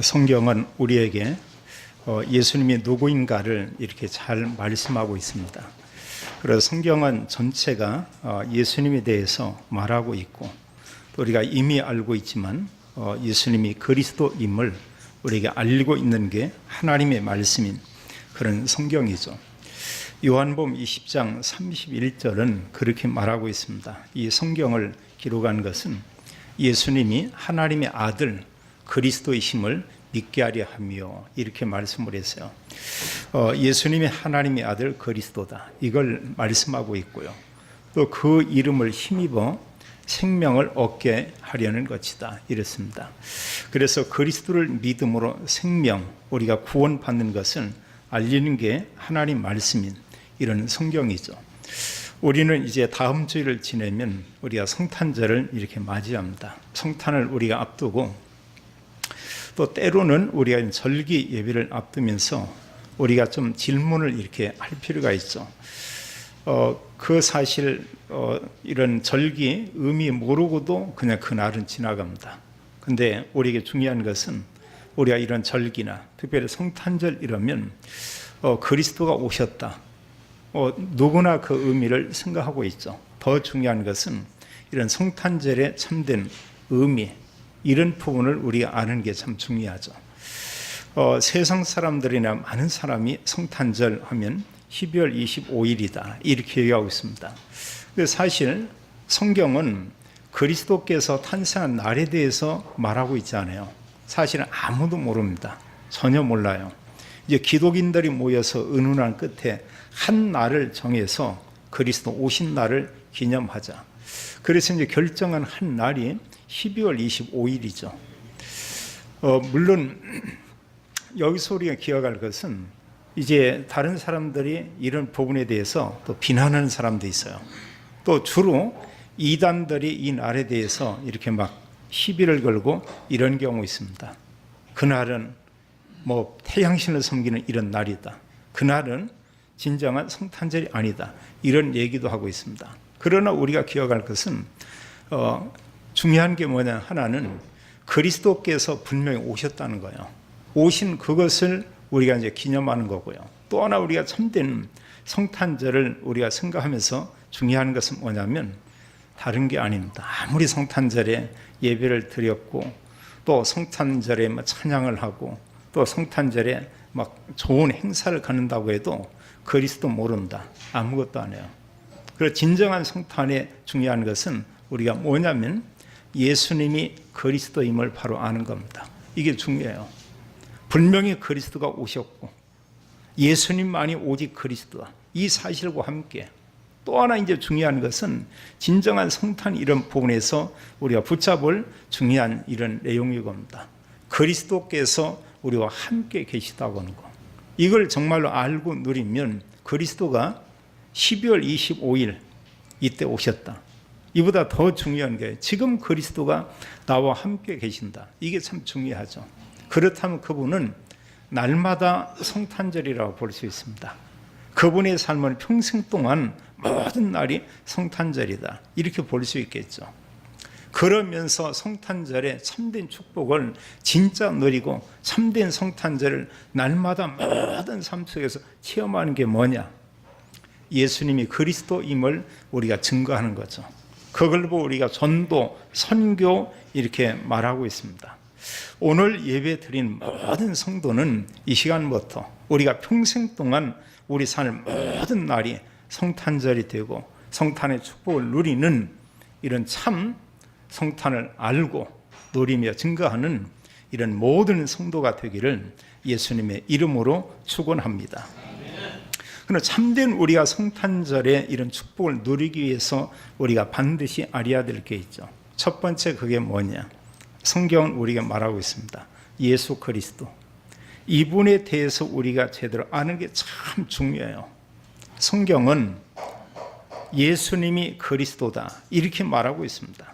성경은 우리에게 예수님이 누구인가를 이렇게 잘 말씀하고 있습니다. 그래서 성경은 전체가 예수님에 대해서 말하고 있고, 또 우리가 이미 알고 있지만 예수님이 그리스도임을 우리에게 알리고 있는 게 하나님의 말씀인 그런 성경이죠. 요한복음 20장 31절은 그렇게 말하고 있습니다. 이 성경을 기록한 것은 예수님이 하나님의 아들 그리스도이심을 믿게 하려 하며, 이렇게 말씀을 했어요. 예수님이 하나님의 아들 그리스도다, 이걸 말씀하고 있고요. 또 그 이름을 힘입어 생명을 얻게 하려는 것이다, 이랬습니다. 그래서 그리스도를 믿음으로 생명, 우리가 구원받는 것을 알리는 게 하나님 말씀인 이런 성경이죠. 우리는 이제 다음 주일을 지내면 우리가 성탄절을 이렇게 맞이합니다. 성탄을 우리가 앞두고, 또 때로는 우리가 절기 예배를 앞두면서 우리가 좀 질문을 이렇게 할 필요가 있죠. 그 사실 이런 절기 의미 모르고도 그냥 그날은 지나갑니다. 근데 우리에게 중요한 것은 우리가 이런 절기나 특별히 성탄절 이러면 그리스도가 오셨다, 누구나 그 의미를 생각하고 있죠. 더 중요한 것은 이런 성탄절의 참된 의미, 이런 부분을 우리가 아는 게 참 중요하죠. 세상 사람들이나 많은 사람이 성탄절 하면 12월 25일이다 이렇게 얘기하고 있습니다. 사실 성경은 그리스도께서 탄생한 날에 대해서 말하고 있지 않아요. 사실은 아무도 모릅니다. 전혀 몰라요. 이제 기독인들이 모여서 의논한 끝에 한 날을 정해서 그리스도 오신 날을 기념하자. 그래서 이제 결정한 한 날이 12월 25일이죠. 물론 여기서 우리가 기억할 것은, 이제 다른 사람들이 이런 부분에 대해서 또 비난하는 사람도 있어요. 또 주로 이단들이 이 날에 대해서 이렇게 막 시비를 걸고 이런 경우 있습니다. 그날은 뭐 태양신을 섬기는 이런 날이다, 그날은 진정한 성탄절이 아니다, 이런 얘기도 하고 있습니다. 그러나 우리가 기억할 것은 중요한 게 뭐냐, 하나는 그리스도께서 분명히 오셨다는 거예요. 오신 그것을 우리가 이제 기념하는 거고요. 또 하나 우리가 참된 성탄절을 우리가 생각하면서 중요한 것은 뭐냐면 다른 게 아닙니다. 아무리 성탄절에 예배를 드렸고, 또 성탄절에 찬양을 하고, 또 성탄절에 막 좋은 행사를 갖는다고 해도 그리스도 모른다, 아무것도 안 해요. 그래서 진정한 성탄의 중요한 것은 우리가 뭐냐면 예수님이 그리스도임을 바로 아는 겁니다. 이게 중요해요. 분명히 그리스도가 오셨고 예수님만이 오직 그리스도다, 이 사실과 함께 또 하나 이제 중요한 것은 진정한 성탄 이런 부분에서 우리가 붙잡을 중요한 이런 내용이 겁니다. 그리스도께서 우리와 함께 계시다고 하는 것, 이걸 정말로 알고 누리면 그리스도가 12월 25일 이때 오셨다, 이보다 더 중요한 게 지금 그리스도가 나와 함께 계신다, 이게 참 중요하죠. 그렇다면 그분은 날마다 성탄절이라고 볼 수 있습니다. 그분의 삶은 평생 동안 모든 날이 성탄절이다, 이렇게 볼 수 있겠죠. 그러면서 성탄절의 참된 축복을 진짜 누리고 참된 성탄절을 날마다 모든 삶 속에서 체험하는 게 뭐냐, 예수님이 그리스도임을 우리가 증거하는 거죠. 그걸 보고 우리가 전도, 선교 이렇게 말하고 있습니다. 오늘 예배 드린 모든 성도는 이 시간부터 우리가 평생 동안 우리 삶 모든 날이 성탄절이 되고 성탄의 축복을 누리는 이런 참 성탄을 알고 누리며 증거하는 이런 모든 성도가 되기를 예수님의 이름으로 축원합니다. 그러나 참된 우리가 성탄절에 이런 축복을 누리기 위해서 우리가 반드시 알아야 될 게 있죠. 첫 번째, 그게 뭐냐, 성경은 우리가 말하고 있습니다. 예수 그리스도, 이분에 대해서 우리가 제대로 아는 게 참 중요해요. 성경은 예수님이 그리스도다 이렇게 말하고 있습니다.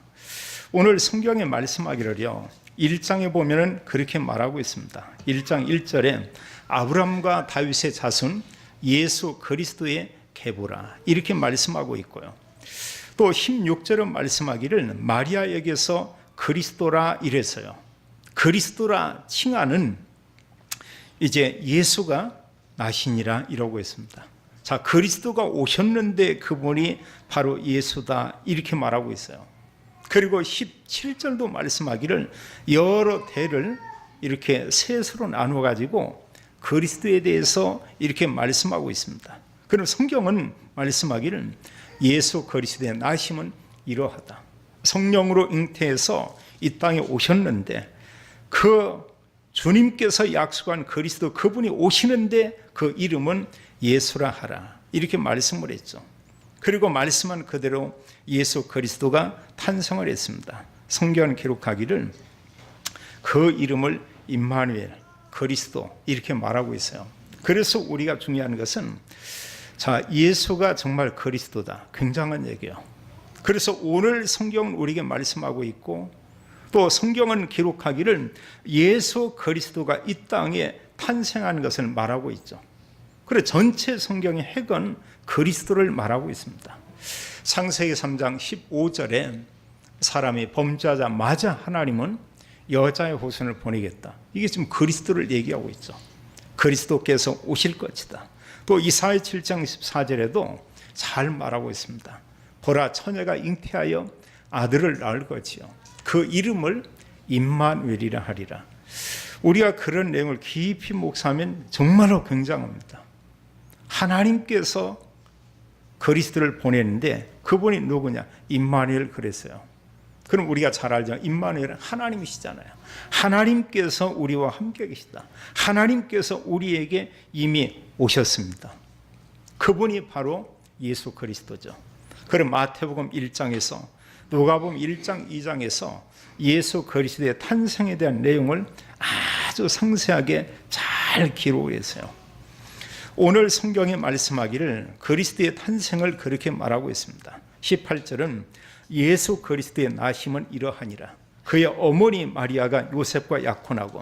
오늘 성경에 말씀하기를요, 1장에 보면은 그렇게 말하고 있습니다. 1장 1절에 아브라함과 다윗의 자손 예수 그리스도의 계보라, 이렇게 말씀하고 있고요. 또 16절은 말씀하기를 마리아에게서 그리스도라 이래서요. 그리스도라 칭하는 이제 예수가 나시니라 이러고 있습니다. 자, 그리스도가 오셨는데 그분이 바로 예수다 이렇게 말하고 있어요. 그리고 17절도 말씀하기를 여러 대를 이렇게 셋으로 나누어 가지고 그리스도에 대해서 이렇게 말씀하고 있습니다. 그럼 성경은 말씀하기를 예수 그리스도의 나심은 이러하다. 성령으로 잉태해서 이 땅에 오셨는데 그 주님께서 약속한 그리스도 그분이 오시는데 그 이름은 예수라 하라 이렇게 말씀을 했죠. 그리고 말씀한 그대로 예수 그리스도가 탄생을 했습니다. 성경은 기록하기를 그 이름을 임마누엘 그리스도 이렇게 말하고 있어요. 그래서 우리가 중요한 것은 자, 예수가 정말 그리스도다. 굉장한 얘기예요. 그래서 오늘 성경은 우리에게 말씀하고 있고 또 성경은 기록하기를 예수 그리스도가 이 땅에 탄생한 것을 말하고 있죠. 그래서 전체 성경의 핵은 그리스도를 말하고 있습니다. 창세기 3장 15절에 사람이 범죄하자마자 하나님은 여자의 후손을 보내겠다. 이게 지금 그리스도를 얘기하고 있죠. 그리스도께서 오실 것이다. 또 이사야 7장 14절에도 잘 말하고 있습니다. 보라 처녀가 잉태하여 아들을 낳을 것이요 그 이름을 임마누엘이라 하리라. 우리가 그런 내용을 깊이 묵상하면 정말로 굉장합니다. 하나님께서 그리스도를 보냈는데 그분이 누구냐? 임마누엘 그랬어요. 그럼 우리가 잘 알죠. 임마누엘은 하나님이시잖아요. 하나님께서 우리와 함께 계시다. 하나님께서 우리에게 이미 오셨습니다. 그분이 바로 예수 그리스도죠. 그럼 마태복음 1장에서 누가복음 1장 2장에서 예수 그리스도의 탄생에 대한 내용을 아주 상세하게 잘 기록했어요. 오늘 성경에 말씀하기를 그리스도의 탄생을 그렇게 말하고 있습니다. 18절은 예수 그리스도의 나심은 이러하니라. 그의 어머니 마리아가 요셉과 약혼하고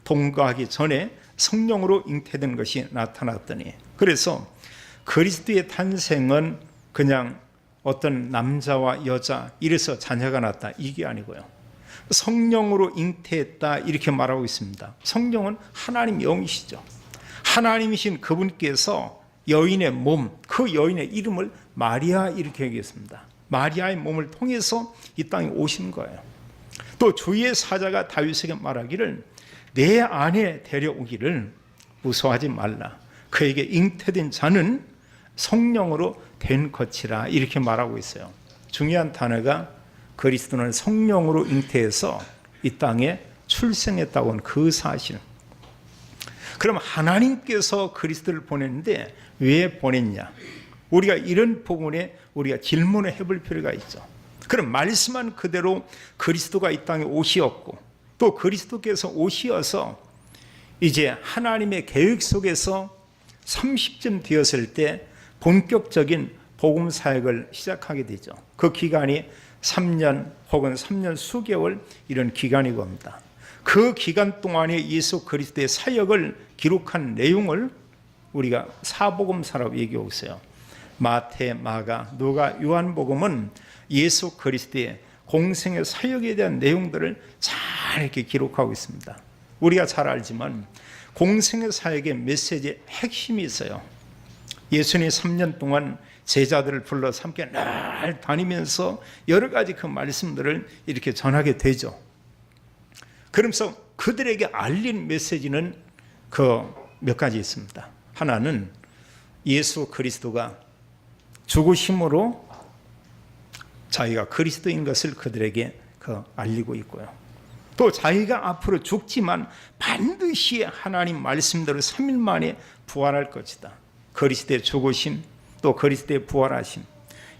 동거하기 전에 성령으로 잉태된 것이 나타났더니, 그래서 그리스도의 탄생은 그냥 어떤 남자와 여자 이래서 자녀가 났다 이게 아니고요, 성령으로 잉태했다 이렇게 말하고 있습니다. 성령은 하나님 영이시죠. 하나님이신 그분께서 여인의 몸, 그 여인의 이름을 마리아 이렇게 얘기했습니다. 마리아의 몸을 통해서 이 땅에 오신 거예요. 또 주의 사자가 다윗에게 말하기를 내 안에 데려오기를 무서워하지 말라. 그에게 잉태된 자는 성령으로 된 것이라 이렇게 말하고 있어요. 중요한 단어가 그리스도는 성령으로 잉태해서 이 땅에 출생했다고 하는 그 사실. 그럼 하나님께서 그리스도를 보냈는데 왜 보냈냐? 우리가 이런 부분에 우리가 질문을 해볼 필요가 있죠. 그럼 말씀한 그대로 그리스도가 이 땅에 오시었고 또 그리스도께서 오시어서 이제 하나님의 계획 속에서 30쯤 되었을 때 본격적인 복음 사역을 시작하게 되죠. 그 기간이 3년 혹은 3년 수개월 이런 기간이 겁니다. 그 기간 동안에 예수 그리스도의 사역을 기록한 내용을 우리가 사복음서라고 얘기하고 있어요. 마태, 마가, 누가, 요한복음은 예수 그리스도의 공생의 사역에 대한 내용들을 잘 이렇게 기록하고 있습니다. 우리가 잘 알지만 공생의 사역의 메시지의 핵심이 있어요. 예수님이 3년 동안 제자들을 불러서 함께 날 다니면서 여러 가지 그 말씀들을 이렇게 전하게 되죠. 그러면서 그들에게 알린 메시지는 그 몇 가지 있습니다. 하나는 예수 그리스도가 죽으심으로 자기가 그리스도인 것을 그들에게 알리고 있고요. 또 자기가 앞으로 죽지만 반드시 하나님 말씀대로 3일 만에 부활할 것이다. 그리스도의 죽으심 또 그리스도의 부활하심,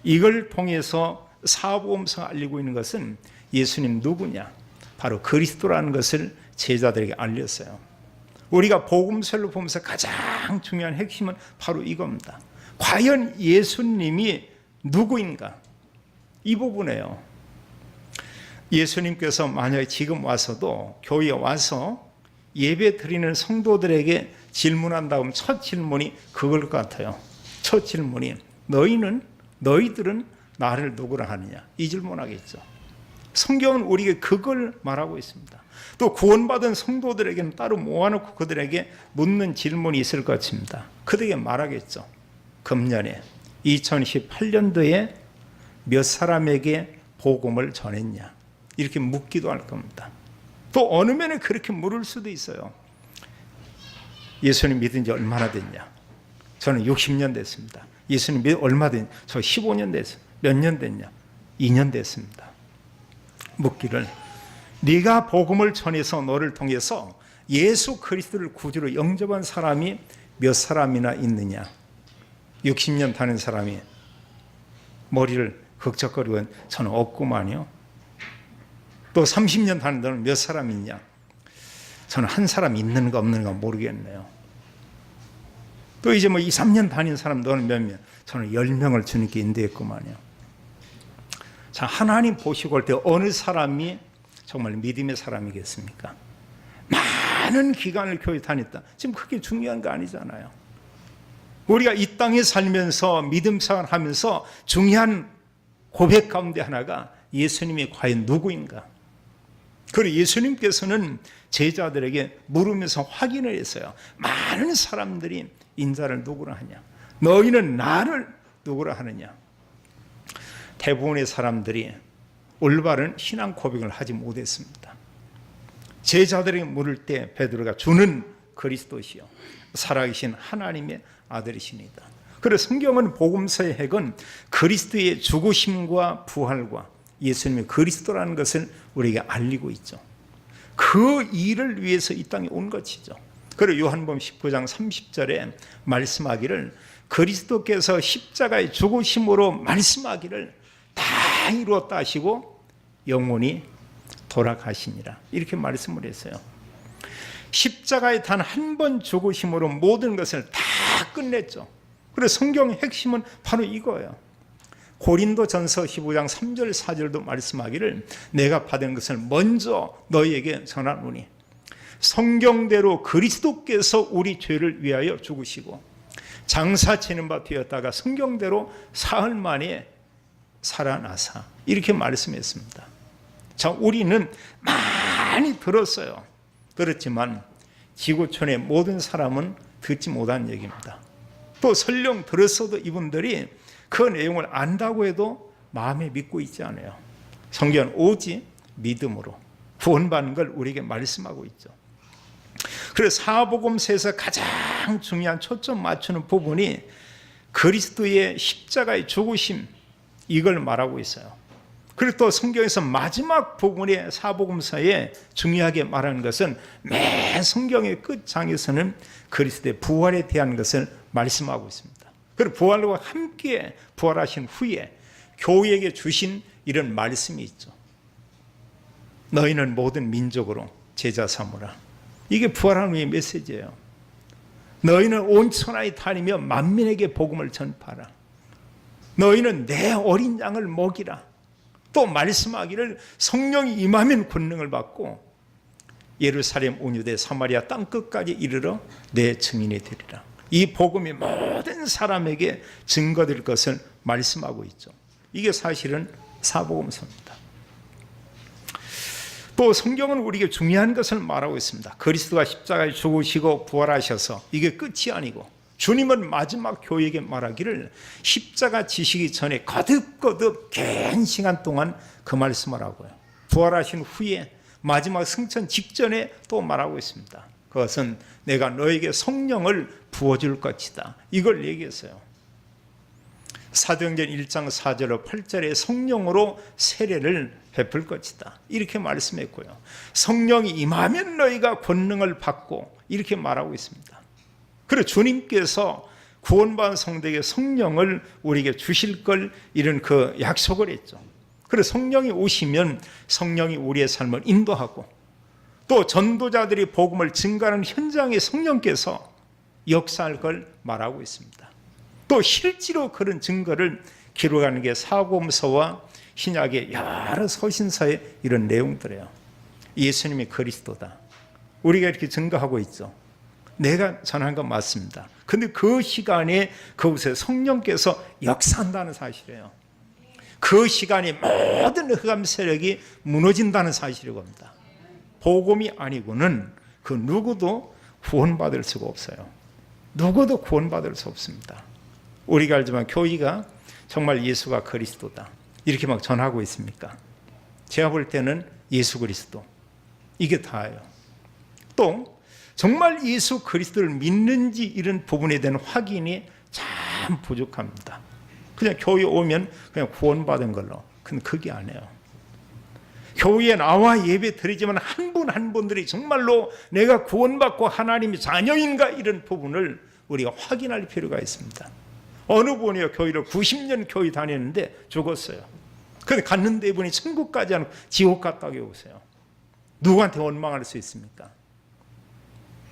이걸 통해서 사복음서가 알리고 있는 것은 예수님 누구냐? 바로 그리스도라는 것을 제자들에게 알렸어요. 우리가 복음서를 보면서 가장 중요한 핵심은 바로 이겁니다. 과연 예수님이 누구인가? 이 부분이에요. 예수님께서 만약에 지금 와서도 교회에 와서 예배 드리는 성도들에게 질문한다면 첫 질문이 그걸 것 같아요. 첫 질문이 너희들은 나를 누구라 하느냐? 이 질문하겠죠. 성경은 우리에게 그걸 말하고 있습니다. 또 구원받은 성도들에게는 따로 모아놓고 그들에게 묻는 질문이 있을 것 같습니다. 그들에게 말하겠죠. 금년에 2018년도에 몇 사람에게 복음을 전했냐, 이렇게 묻기도 할 겁니다. 또 어느 면에 그렇게 물을 수도 있어요. 예수님 믿은 지 얼마나 됐냐? 저는 60년 됐습니다. 예수님 믿은 얼마 됐냐? 저 15년 됐어요. 몇 년 됐냐? 2년 됐습니다. 묻기를, 네가 복음을 전해서 너를 통해서 예수 그리스도를 구주로 영접한 사람이 몇 사람이나 있느냐? 60년 다닌 사람이 머리를 긁적거리고 저는 없구만요. 또 30년 다닌 너는 몇 사람 있냐? 저는 한 사람 있는가 없는가 모르겠네요. 또 이제 뭐 2, 3년 다닌 사람 너는 몇 명? 저는 10명을 주님께 인도했구만요. 자, 하나님 보시고 올 때 어느 사람이 정말 믿음의 사람이겠습니까? 많은 기간을 교회 다녔다. 지금 그게 중요한 거 아니잖아요. 우리가 이 땅에 살면서 믿음 생활하면서 중요한 고백 가운데 하나가 예수님이 과연 누구인가? 그리고 예수님께서는 제자들에게 물으면서 확인을 했어요. 많은 사람들이 인자를 누구라 하냐? 너희는 나를 누구라 하느냐? 대부분의 사람들이 올바른 신앙 고백을 하지 못했습니다. 제자들에게 물을 때 베드로가 주는 그리스도시요 살아계신 하나님의 아들이시니다. 그래서 성경은 복음서의 핵은 그리스도의 죽으심과 부활과 예수님의 그리스도라는 것을 우리에게 알리고 있죠. 그 일을 위해서 이 땅에 온 것이죠. 그리고 요한복음 19장 30절에 말씀하기를 그리스도께서 십자가의 죽으심으로 말씀하기를 다 이루었다 하시고 영원히 돌아가시니라, 이렇게 말씀을 했어요. 십자가에 단 한 번 죽으심으로 모든 것을 다 끝냈죠. 그래서 성경의 핵심은 바로 이거예요. 고린도전서 15장 3절 4절도 말씀하기를 내가 받은 것을 먼저 너희에게 전하노니 성경대로 그리스도께서 우리 죄를 위하여 죽으시고 장사 치는 바 되었다가 성경대로 사흘 만에 살아나사, 이렇게 말씀했습니다. 자, 우리는 많이 들었어요. 들었지만 지구촌의 모든 사람은 듣지 못한 얘기입니다. 또 설령 들었어도 이분들이 그 내용을 안다고 해도 마음에 믿고 있지 않아요. 성경은 오직 믿음으로 구원받는 걸 우리에게 말씀하고 있죠. 그래서 사복음서에서 가장 중요한 초점 맞추는 부분이 그리스도의 십자가의 죽으심, 이걸 말하고 있어요. 그리고 또 성경에서 마지막 부분의 사복음서에 중요하게 말하는 것은 매 성경의 끝장에서는 그리스도의 부활에 대한 것을 말씀하고 있습니다. 그리고 부활과 함께 부활하신 후에 교회에게 주신 이런 말씀이 있죠. 너희는 모든 민족으로 제자 삼으라. 이게 부활한 후의 메시지예요. 너희는 온 천하에 다니며 만민에게 복음을 전파하라. 너희는 내 어린 양을 먹이라. 또 말씀하기를 성령이 임하면 권능을 받고 예루살렘 온 유대 사마리아 땅 끝까지 이르러 내 증인이 되리라. 이 복음이 모든 사람에게 증거될 것을 말씀하고 있죠. 이게 사실은 사복음서입니다. 또 성경은 우리에게 중요한 것을 말하고 있습니다. 그리스도가 십자가에 죽으시고 부활하셔서 이게 끝이 아니고 주님은 마지막 교회에게 말하기를 십자가 지시기 전에 거듭거듭 긴 시간 동안 그 말씀을 하고요. 부활하신 후에 마지막 승천 직전에 또 말하고 있습니다. 그것은 내가 너에게 성령을 부어줄 것이다, 이걸 얘기했어요. 사도행전 1장 4절로 8절에 성령으로 세례를 베풀 것이다, 이렇게 말씀했고요. 성령이 임하면 너희가 권능을 받고, 이렇게 말하고 있습니다. 그리고 주님께서 구원받은 성도에게 성령을 우리에게 주실 걸, 이런 그 약속을 했죠. 그래서 성령이 오시면 성령이 우리의 삶을 인도하고, 또 전도자들이 복음을 증가하는 현장에 성령께서 역사할 걸 말하고 있습니다. 또 실제로 그런 증거를 기록하는 게 사복음서와 신약의 여러 서신서의 이런 내용들이에요. 예수님이 그리스도다, 우리가 이렇게 증거하고 있죠. 내가 전한 건 맞습니다. 근데 그 시간에 그곳에 성령께서 역사한다는 사실이에요. 그 시간에 모든 흑암 세력이 무너진다는 사실이 겁니다. 복음이 아니고는 그 누구도 구원받을 수가 없어요. 누구도 구원받을 수 없습니다. 우리가 알지만 교회가 정말 예수가 그리스도다 이렇게 막 전하고 있습니까? 제가 볼 때는 예수 그리스도 이게 다예요. 또 정말 예수 그리스도를 믿는지 이런 부분에 대한 확인이 참 부족합니다. 그냥 교회 오면 그냥 구원받은 걸로. 근데 그게 아니에요. 교회에 나와 예배 드리지만 한 분 한 분들이 정말로 내가 구원받고 하나님의 자녀인가 이런 부분을 우리가 확인할 필요가 있습니다. 어느 분이요 교회를 90년 교회 다녔는데 죽었어요. 근데 갔는데 이분이 천국 가지 않고 지옥 갔다고 해보세요. 누구한테 원망할 수 있습니까?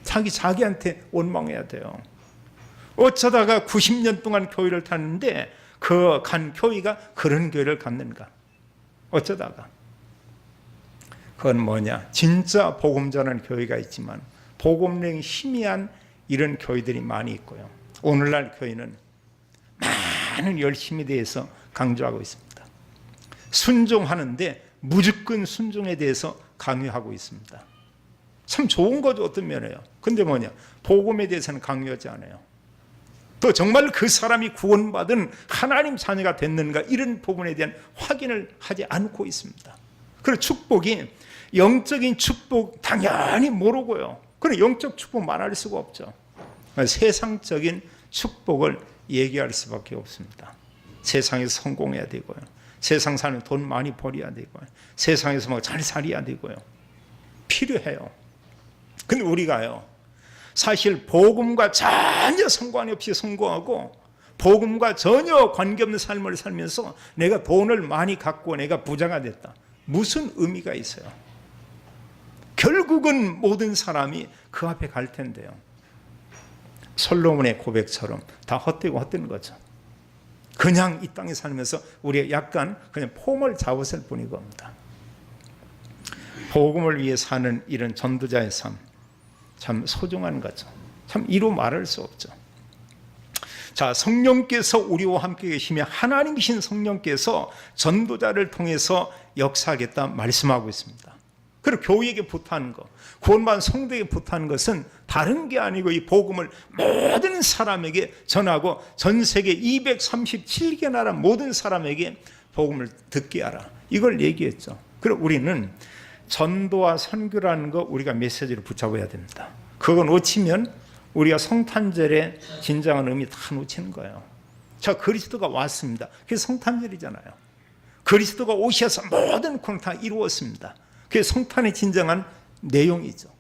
자기한테 원망해야 돼요. 어쩌다가 90년 동안 교회를 다녔는데 그 간 교회가 그런 교회를 갔는가? 어쩌다가. 그건 뭐냐? 진짜 복음 전하는 교회가 있지만 복음력이 희미한 이런 교회들이 많이 있고요. 오늘날 교회는 많은 열심에 대해서 강조하고 있습니다. 순종하는데 무조건 순종에 대해서 강요하고 있습니다. 참 좋은 거죠, 어떤 면에요. 근데 뭐냐? 복음에 대해서는 강요하지 않아요. 또 정말 그 사람이 구원받은 하나님 자녀가 됐는가 이런 부분에 대한 확인을 하지 않고 있습니다. 그리고 축복이 영적인 축복 당연히 모르고요. 그런 영적 축복 말할 수가 없죠. 세상적인 축복을 얘기할 수밖에 없습니다. 세상에서 성공해야 되고요. 세상 사는 돈 많이 벌어야 되고요. 세상에서 막 잘 살아야 되고요. 필요해요. 근데 우리가요, 사실 복음과 전혀 상관이 없이 성공하고 복음과 전혀 관계없는 삶을 살면서 내가 돈을 많이 갖고 내가 부자가 됐다. 무슨 의미가 있어요? 결국은 모든 사람이 그 앞에 갈 텐데요. 솔로몬의 고백처럼 다 헛되고 헛된 거죠. 그냥 이 땅에 살면서 우리가 약간 그냥 폼을 잡았을 뿐인 겁니다. 복음을 위해 사는 이런 전도자의 삶, 참 소중한 거죠. 참 이루 말할 수 없죠. 자, 성령께서 우리와 함께 계시며 하나님이신 성령께서 전도자를 통해서 역사하겠다 말씀하고 있습니다. 그리고 교회에게 부탁하는 것, 구원받은 성도에게 부탁하는 것은 다른 게 아니고 이 복음을 모든 사람에게 전하고 전 세계 237개 나라 모든 사람에게 복음을 듣게 하라. 이걸 얘기했죠. 그리고 우리는 전도와 선교라는 거 우리가 메시지를 붙잡아야 됩니다. 그거 놓치면 우리가 성탄절의 진정한 의미 다 놓치는 거예요. 자, 그리스도가 왔습니다. 그게 성탄절이잖아요. 그리스도가 오셔서 모든 구원을 다 이루었습니다. 그게 성탄의 진정한 내용이죠.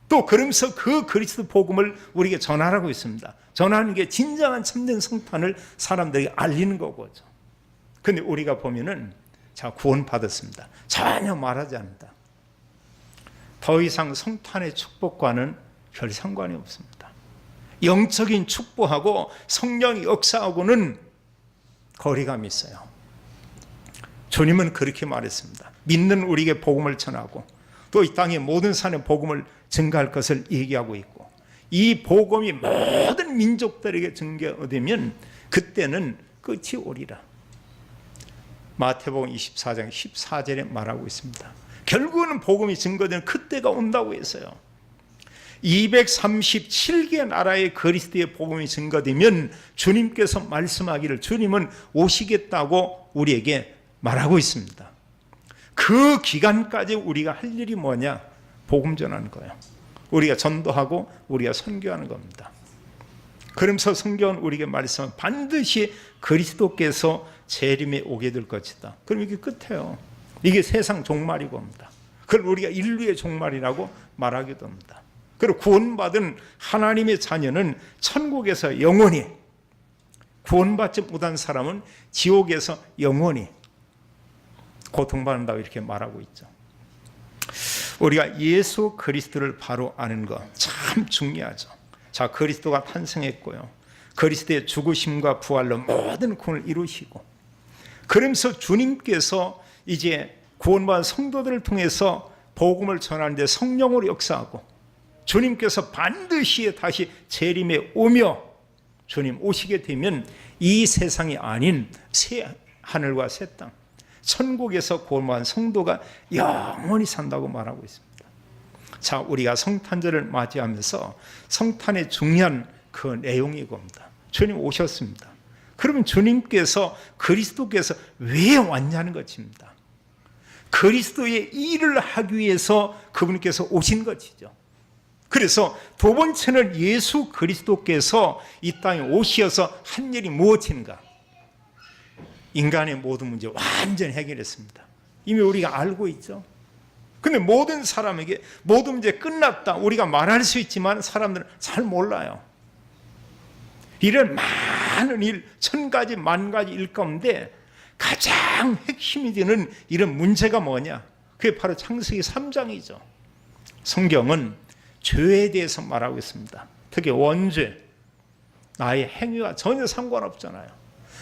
또 그러면서 그 그리스도 복음을 우리에게 전하라고 있습니다. 전하는 게 진정한 참된 성탄을 사람들에게 알리는 거죠. 근데 우리가 보면은 자, 구원 받았습니다. 전혀 말하지 않는다. 더 이상 성탄의 축복과는 별 상관이 없습니다. 영적인 축복하고 성령의 역사하고는 거리감이 있어요. 주님은 그렇게 말했습니다. 믿는 우리에게 복음을 전하고 또 이 땅의 모든 산에 복음을 증가할 것을 얘기하고 있고 이 복음이 모든 민족들에게 증거되면 그때는 끝이 오리라. 마태복음 24장 14절에 말하고 있습니다. 결국은 복음이 증거되는 그때가 온다고 했어요. 237개 나라의 그리스도의 복음이 증거되면 주님께서 말씀하기를 주님은 오시겠다고 우리에게 말하고 있습니다. 그 기간까지 우리가 할 일이 뭐냐? 복음 전하는 거예요. 우리가 전도하고 우리가 선교하는 겁니다. 그러면서 성경은 우리에게 말씀은 반드시 그리스도께서 재림에 오게 될 것이다. 그럼 이게 끝이에요. 이게 세상 종말이고 합니다. 그걸 우리가 인류의 종말이라고 말하기도 합니다. 그리고 구원받은 하나님의 자녀는 천국에서 영원히, 구원받지 못한 사람은 지옥에서 영원히 고통받는다고 이렇게 말하고 있죠. 우리가 예수 그리스도를 바로 아는 것 참 중요하죠. 자, 그리스도가 탄생했고요. 그리스도의 죽으심과 부활로 모든 구원을 이루시고 그러면서 주님께서 이제 구원받은 성도들을 통해서 복음을 전하는데 성령으로 역사하고 주님께서 반드시 다시 재림에 오며 주님 오시게 되면 이 세상이 아닌 새 하늘과 새 땅, 천국에서 구원받은 성도가 영원히 산다고 말하고 있습니다. 자, 우리가 성탄절을 맞이하면서 성탄의 중요한 그 내용이 겁니다. 주님 오셨습니다. 그러면 주님께서, 그리스도께서 왜 왔냐는 것입니다. 그리스도의 일을 하기 위해서 그분께서 오신 것이죠. 그래서 두 번째는 예수 그리스도께서 이 땅에 오셔서 한 일이 무엇인가? 인간의 모든 문제 완전히 해결했습니다. 이미 우리가 알고 있죠. 근데 모든 사람에게 모든 문제 끝났다 우리가 말할 수 있지만 사람들은 잘 몰라요. 이런 많은 일, 1000가지, 10,000가지 일 가운데 가장 핵심이 되는 이런 문제가 뭐냐? 그게 바로 창세기 3장이죠. 성경은 죄에 대해서 말하고 있습니다. 특히 원죄, 나의 행위와 전혀 상관없잖아요.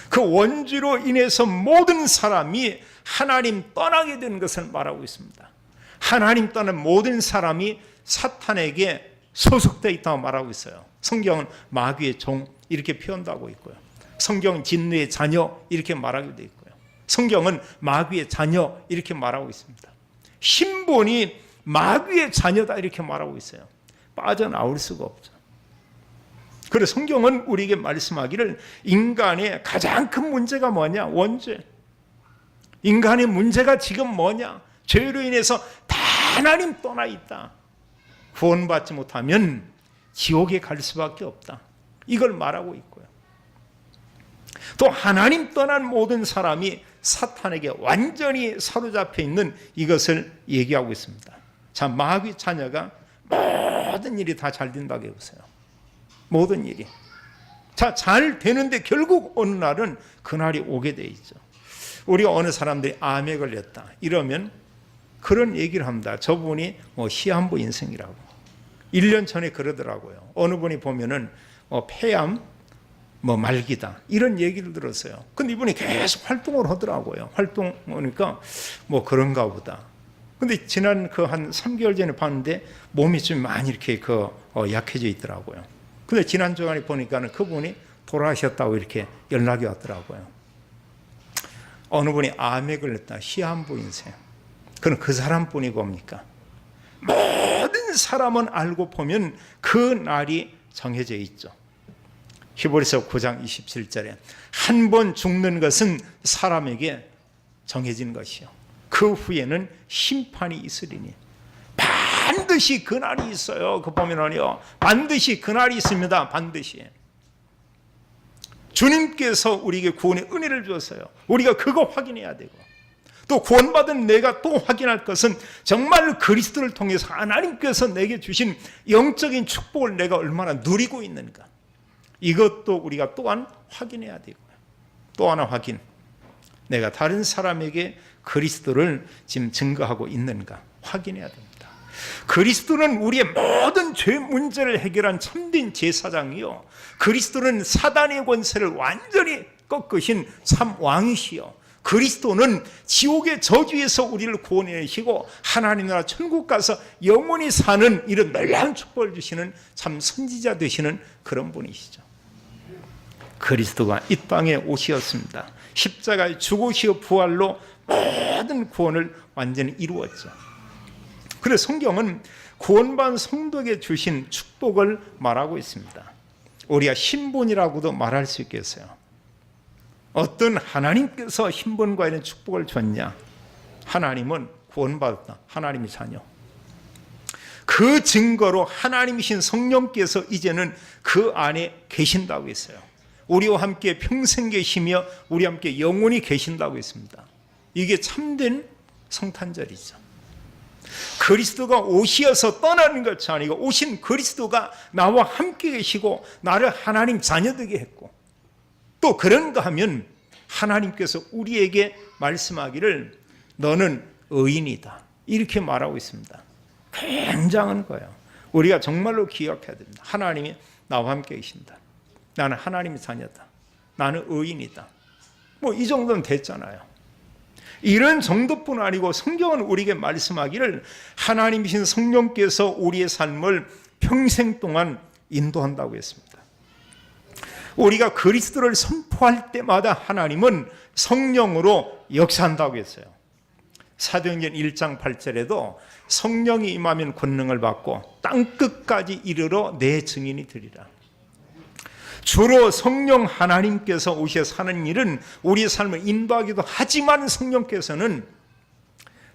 그 원죄로 인해서 모든 사람이 하나님 떠나게 되는 것을 말하고 있습니다. 하나님 떠난 모든 사람이 사탄에게 소속되어 있다고 말하고 있어요. 성경은 마귀의 종 이렇게 표현하고 있고요. 성경은 진노의 자녀 이렇게 말하기도 있고요. 성경은 마귀의 자녀 이렇게 말하고 있습니다. 신본이 마귀의 자녀다 이렇게 말하고 있어요. 빠져나올 수가 없죠. 그래서 성경은 우리에게 말씀하기를 인간의 가장 큰 문제가 뭐냐? 원죄. 인간의 문제가 지금 뭐냐? 죄로 인해서 다 하나님 떠나 있다. 구원받지 못하면 지옥에 갈 수밖에 없다. 이걸 말하고 있고요. 또 하나님 떠난 모든 사람이 사탄에게 완전히 사로잡혀 있는 이것을 얘기하고 있습니다. 자, 마귀 자녀가 모든 일이 다 잘 된다고 해보세요. 모든 일이. 자, 잘 되는데 결국 어느 날은 그날이 오게 돼 있죠. 우리가 어느 사람들이 암에 걸렸다 이러면 그런 얘기를 합니다. 저분이 시한부 인생이라고. 1년 전에 그러더라고요. 어느 분이 보면은 폐암 말기다 이런 얘기를 들었어요. 근데 이분이 계속 활동을 하더라고요. 활동하니까 그런가 보다. 근데 지난 한 3개월 전에 봤는데 몸이 좀 많이 이렇게 약해져 있더라고요. 근데 지난 주간에 보니까는 그분이 돌아가셨다고 이렇게 연락이 왔더라고요. 어느 분이 암에 걸렸다. 시한부 인생. 그럼 그 사람뿐이 뭡니까? 모든 사람은 알고 보면 그 날이 정해져 있죠. 히브리서 9장 27절에 한 번 죽는 것은 사람에게 정해진 것이요. 그 후에는 심판이 있으리니 반드시 그날이 있어요. 그 보면은요, 반드시 그날이 있습니다. 반드시. 주님께서 우리에게 구원의 은혜를 주었어요. 우리가 그거 확인해야 되고, 또 구원받은 내가 또 확인할 것은 정말 그리스도를 통해서 하나님께서 내게 주신 영적인 축복을 내가 얼마나 누리고 있는가, 이것도 우리가 또한 확인해야 되고요. 또 하나 확인, 내가 다른 사람에게 그리스도를 지금 증거하고 있는가 확인해야 됩니다. 그리스도는 우리의 모든 죄 문제를 해결한 참된 제사장이요, 그리스도는 사단의 권세를 완전히 꺾으신 참 왕이시요, 그리스도는 지옥의 저주에서 우리를 구원해내시고 하나님 나라 천국 가서 영원히 사는 이런 놀라운 축복을 주시는 참 선지자 되시는 그런 분이시죠. 그리스도가 이 땅에 오셨습니다. 십자가의 죽으시어 부활로 모든 구원을 완전히 이루었죠. 그래서 성경은 구원받은 성도에게 주신 축복을 말하고 있습니다. 우리가 신분이라고도 말할 수 있겠어요. 어떤 하나님께서 신분과 이런 축복을 줬냐? 하나님은 구원받았다. 하나님의 자녀. 그 증거로 하나님이신 성령께서 이제는 그 안에 계신다고 했어요. 우리와 함께 평생 계시며 우리와 함께 영원히 계신다고 했습니다. 이게 참된 성탄절이죠. 그리스도가 오시어서 떠나는 것이 아니고 오신 그리스도가 나와 함께 계시고 나를 하나님 자녀되게 했고, 또 그런가 하면 하나님께서 우리에게 말씀하기를 너는 의인이다 이렇게 말하고 있습니다. 굉장한 거예요. 우리가 정말로 기억해야 됩니다. 하나님이 나와 함께 계신다. 나는 하나님의 자녀다. 나는 의인이다. 이 정도는 됐잖아요. 이런 정도뿐 아니고 성경은 우리에게 말씀하기를 하나님이신 성령께서 우리의 삶을 평생 동안 인도한다고 했습니다. 우리가 그리스도를 선포할 때마다 하나님은 성령으로 역사한다고 했어요. 사도행전 1장 8절에도 성령이 임하면 권능을 받고 땅끝까지 이르러 내 증인이 되리라. 주로 성령 하나님께서 오셔서 하는 일은 우리의 삶을 인도하기도 하지만 성령께서는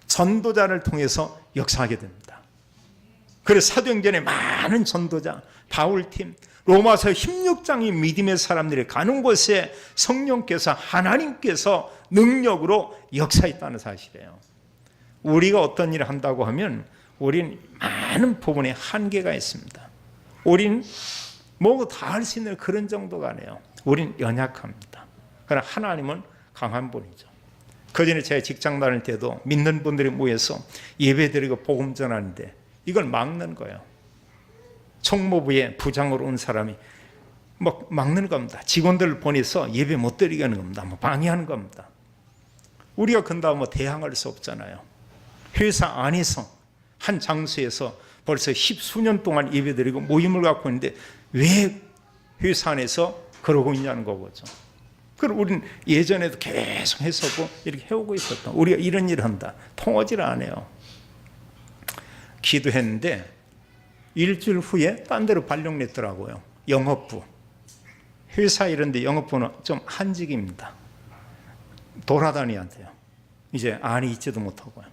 전도자를 통해서 역사하게 됩니다. 그래서 사도행전에 많은 전도자, 바울팀, 로마서 16장의 믿음의 사람들이 가는 곳에 성령께서 하나님께서 능력으로 역사했다는 사실이에요. 우리가 어떤 일을 한다고 하면 우린 많은 부분에 한계가 있습니다. 우린 뭐 다 할 수 있는 그런 정도가 아니에요. 우린 연약합니다. 그러나 하나님은 강한 분이죠. 그전에 제가 직장 다닐 때도 믿는 분들이 모여서 예배드리고 복음 전하는데 이걸 막는 거예요. 총무부에 부장으로 온 사람이 막 막는 겁니다. 직원들을 보내서 예배 못 드리게 하는 겁니다. 뭐 방해하는 겁니다. 우리가 근다고 뭐 대항할 수 없잖아요. 회사 안에서 한 장소에서 벌써 10수년 동안 예배드리고 모임을 갖고 있는데 왜 회사 안에서 그러고 있냐는 거죠. 그럼 우리는 예전에도 계속 했었고 이렇게 해오고 있었다. 우리가 이런 일을 한다. 통하지를 않아요. 기도했는데 일주일 후에 딴 데로 발령 냈더라고요. 영업부. 회사 이런데 영업부는 좀 한직입니다. 돌아다녀야 돼요. 이제 안에 있지도 못하고요.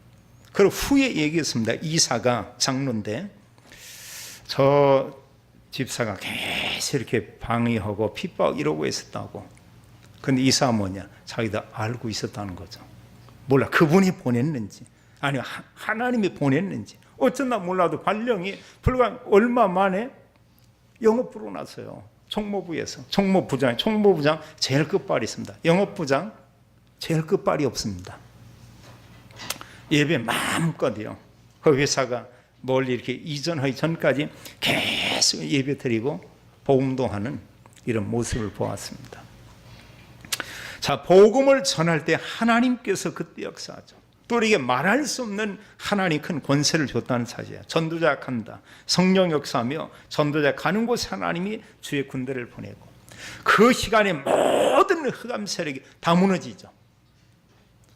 그리고 후에 얘기했습니다. 이사가 장로인데 저 집사가 계속 이렇게 방해하고 핍박 이러고 있었다고. 근데 이사가 뭐냐? 자기도 알고 있었다는 거죠. 몰라. 그분이 보냈는지 아니면 하나님이 보냈는지 어쩌나 몰라도 발령이 불과 얼마 만에 영업부로 났어요. 총무부에서. 총무부장 제일 끝발이 있습니다. 영업부장 제일 끝발이 없습니다. 예배 마음껏이요. 그 회사가 멀리 이렇게 이전하기 전까지 계속 예배 드리고 복음도 하는 이런 모습을 보았습니다. 자, 복음을 전할 때 하나님께서 그때 역사하죠. 또 우리에게 말할 수 없는 하나님 큰 권세를 줬다는 사실이에요. 전도자 간다. 성령 역사하며 전도자 가는 곳에 하나님이 주의 군대를 보내고 그 시간에 모든 흑암 세력이 다 무너지죠.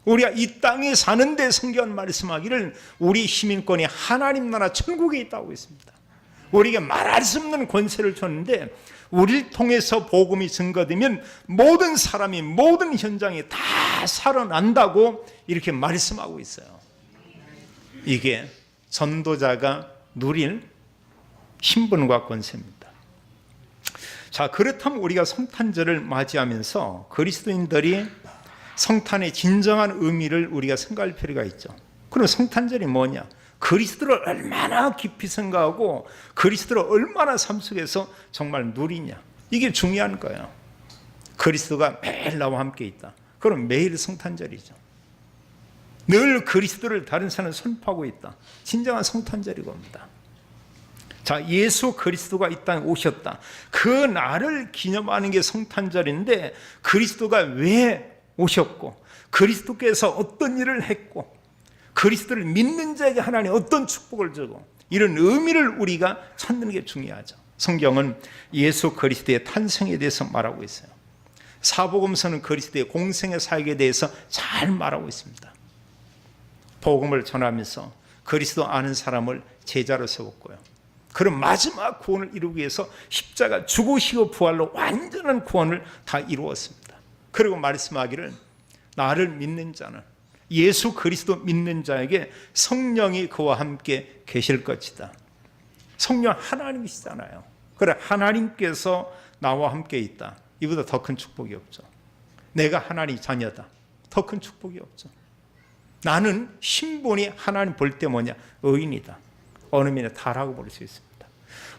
우리가 이 땅에 사는데 성경 말씀하기를 우리 시민권이 하나님 나라 천국에 있다고 했습니다. 우리에게 말할 수 없는 권세를 줬는데 우리를 통해서 복음이 증거되면 모든 사람이 모든 현장에 다 살아난다고 이렇게 말씀하고 있어요. 이게 전도자가 누릴 신분과 권세입니다. 자, 그렇다면 우리가 성탄절을 맞이하면서 그리스도인들이 성탄의 진정한 의미를 우리가 생각할 필요가 있죠. 그럼 성탄절이 뭐냐? 그리스도를 얼마나 깊이 생각하고 그리스도를 얼마나 삶 속에서 정말 누리냐. 이게 중요한 거예요. 그리스도가 매일 나와 함께 있다. 그럼 매일 성탄절이죠. 늘 그리스도를 다른 사람은 선포하고 있다. 진정한 성탄절이 겁니다. 자, 예수 그리스도가 이 땅에 오셨다. 그 날을 기념하는 게 성탄절인데 그리스도가 왜 오셨고 그리스도께서 어떤 일을 했고 그리스도를 믿는 자에게 하나님 어떤 축복을 주고 이런 의미를 우리가 찾는 게 중요하죠. 성경은 예수 그리스도의 탄생에 대해서 말하고 있어요. 사복음서는 그리스도의 공생의 사역에 대해서 잘 말하고 있습니다. 복음을 전하면서 그리스도 아는 사람을 제자로 세웠고요. 그런 마지막 구원을 이루기 위해서 십자가 죽으시고 부활로 완전한 구원을 다 이루었습니다. 그리고 말씀하기를 나를 믿는 자는 예수 그리스도 믿는 자에게 성령이 그와 함께 계실 것이다. 성령 하나님이시잖아요. 그래, 하나님께서 나와 함께 있다. 이보다 더 큰 축복이 없죠. 내가 하나님 자녀다. 더 큰 축복이 없죠. 나는 신분이 하나님 볼 때 뭐냐? 의인이다. 어느 면에 다라고 볼 수 있습니다.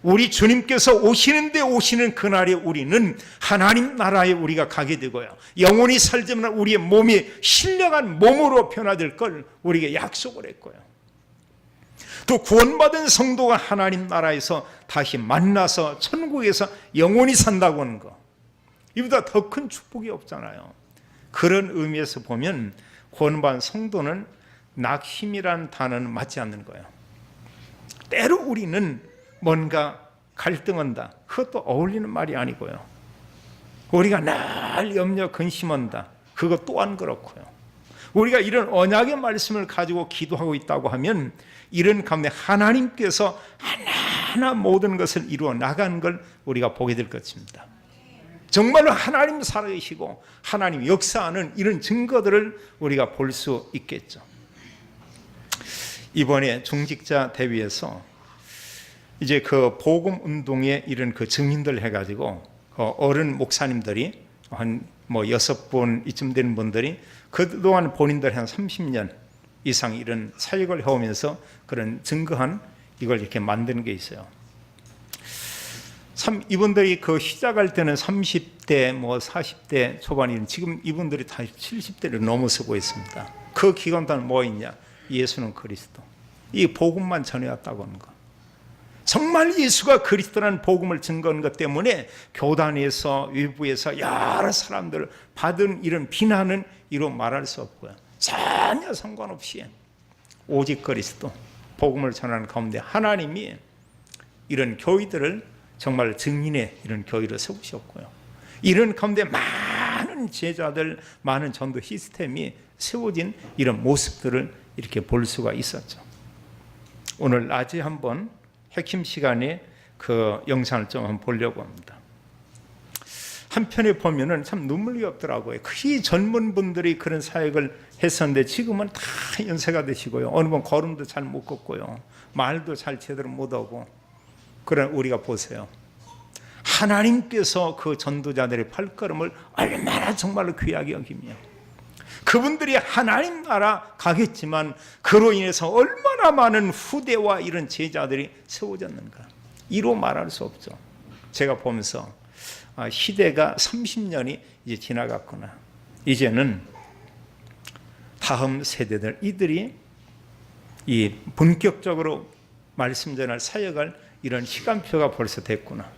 우리 주님께서 오시는데 오시는 그날에 우리는 하나님 나라에 우리가 가게 되고요. 영원히 살지만 우리의 몸이 신령한 몸으로 변화될 걸 우리에게 약속을 했고요. 또 구원받은 성도가 하나님 나라에서 다시 만나서 천국에서 영원히 산다고 하는 거. 이보다 더 큰 축복이 없잖아요. 그런 의미에서 보면 구원받은 성도는 낙심이라는 단어는 맞지 않는 거예요. 때로 우리는 뭔가 갈등한다. 그것도 어울리는 말이 아니고요. 우리가 늘 염려 근심한다. 그것 또한 그렇고요. 우리가 이런 언약의 말씀을 가지고 기도하고 있다고 하면 이런 가운데 하나님께서 하나하나 모든 것을 이루어 나가는 걸 우리가 보게 될 것입니다. 정말로 하나님 살아계시고 하나님 역사하는 이런 증거들을 우리가 볼 수 있겠죠. 이번에 중직자 대회에서 이제 그 복음 운동에 이런 그 증인들 해가지고 어른 목사님들이 한 뭐 6분 이쯤 되는 분들이 그동안 본인들이 한 30년 이상 이런 사역을 해오면서 그런 증거한 이걸 이렇게 만드는 게 있어요. 이분들이 그 시작할 때는 30대 뭐 40대 초반이는 지금 이분들이 다 70대를 넘어서고 있습니다. 그 기간 동안 뭐 있냐? 예수는 그리스도. 이 복음만 전해왔다고 하는 거. 정말 예수가 그리스도라는 복음을 증거하는 것 때문에 교단에서 외부에서 여러 사람들을 받은 이런 비난은 이루 말할 수 없고요. 전혀 상관없이 오직 그리스도 복음을 전하는 가운데 하나님이 이런 교회들을 정말 증인의 이런 교회를 세우셨고요. 이런 가운데 많은 제자들, 많은 전도 시스템이 세워진 이런 모습들을 이렇게 볼 수가 있었죠. 오늘 낮에 한번 핵심 시간에 그 영상을 좀 한번 보려고 합니다. 한편에 보면은 참 눈물이 없더라고요. 그 젊은 분들이 그런 사역을 했었는데 지금은 다 연세가 되시고요. 어느 분 걸음도 잘 못 걷고요. 말도 잘 제대로 못 하고. 그러나 우리가 보세요. 하나님께서 그 전도자들의 발걸음을 얼마나 정말로 귀하게 여기며 그분들이 하나님 나라 가겠지만 그로 인해서 얼마나 많은 후대와 이런 제자들이 세워졌는가 이로 말할 수 없죠. 제가 보면서 시대가 30년이 이제 지나갔구나. 이제는 다음 세대들 이들이 이 본격적으로 말씀 전할 사역할 이런 시간표가 벌써 됐구나.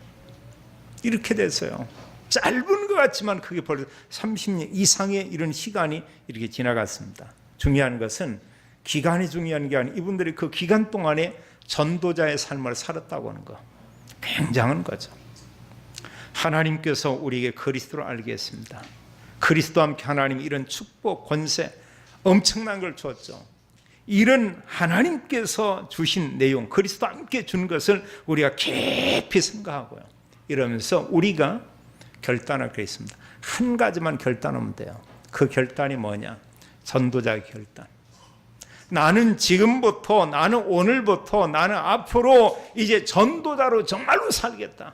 이렇게 됐어요. 짧은 것 같지만 그게 벌써 30년 이상의 이런 시간이 이렇게 지나갔습니다. 중요한 것은 기간이 중요한 게 아니라 이분들이 그 기간 동안에 전도자의 삶을 살았다고 하는 거 굉장한 거죠. 하나님께서 우리에게 그리스도를 알게 했습니다. 그리스도와 함께 하나님이 이런 축복, 권세 엄청난 걸 주었죠. 이런 하나님께서 주신 내용, 그리스도와 함께 준 것을 우리가 깊이 생각하고요. 이러면서 우리가 결단하게 있습니다. 한 가지만 결단하면 돼요. 그 결단이 뭐냐? 전도자의 결단. 나는 지금부터, 나는 오늘부터, 나는 앞으로 이제 전도자로 정말로 살겠다.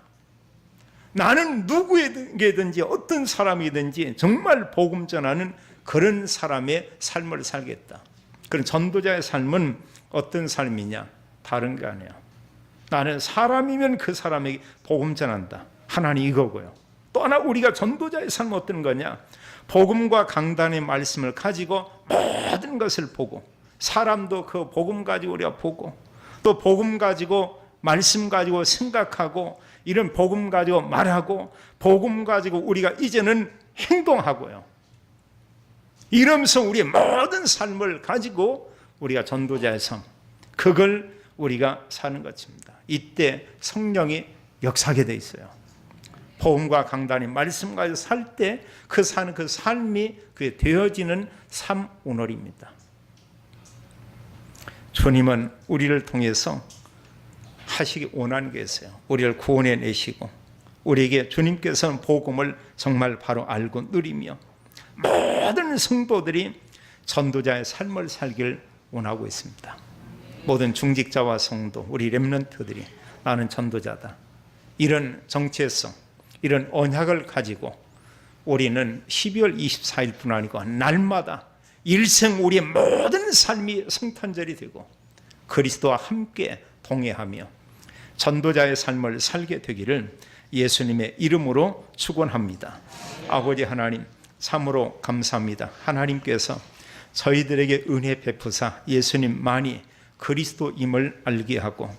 나는 누구에게든지 어떤 사람이든지 정말 복음 전하는 그런 사람의 삶을 살겠다. 그런 전도자의 삶은 어떤 삶이냐? 다른 게 아니에요. 나는 사람이면 그 사람에게 복음 전한다. 하나님 이거고요. 또 하나 우리가 전도자의 삶은 어떤 거냐? 복음과 강단의 말씀을 가지고 모든 것을 보고 사람도 그 복음 가지고 우리가 보고 또 복음 가지고 말씀 가지고 생각하고 이런 복음 가지고 말하고 복음 가지고 우리가 이제는 행동하고요. 이러면서 우리의 모든 삶을 가지고 우리가 전도자의 삶 그걸 우리가 사는 것입니다. 이때 성령이 역사하게 돼 있어요. 복음과 강단의 말씀 가지고 살 때 그 사는 그 삶이 그게 되어지는 삶 오늘입니다. 주님은 우리를 통해서 하시기 원하는 게 있어요. 우리를 구원해 내시고 우리에게 주님께서는 복음을 정말 바로 알고 누리며 모든 성도들이 전도자의 삶을 살길 원하고 있습니다. 모든 중직자와 성도, 우리 렘넌트들이 나는 전도자다. 이런 정체성, 이런 언약을 가지고 우리는 12월 24일뿐 아니고 날마다 일생 우리의 모든 삶이 성탄절이 되고 그리스도와 함께 동행하며 전도자의 삶을 살게 되기를 예수님의 이름으로 축원합니다. 아버지 하나님 참으로 감사합니다. 하나님께서 저희들에게 은혜 베푸사 예수님만이 그리스도임을 알게 하고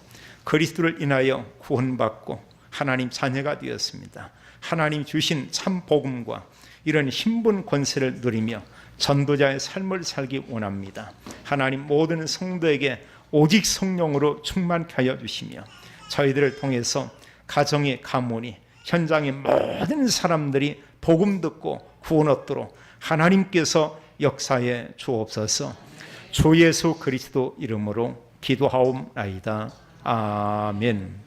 그리스도를 인하여 구원받고 하나님 자녀가 되었습니다. 하나님 주신 참 복음과 이런 신분 권세를 누리며 전도자의 삶을 살기 원합니다. 하나님 모든 성도에게 오직 성령으로 충만케 하여 주시며 저희들을 통해서 가정의 가문이 현장의 모든 사람들이 복음 듣고 구원 얻도록 하나님께서 역사해 주옵소서. 주 예수 그리스도 이름으로 기도하옵나이다. 아멘.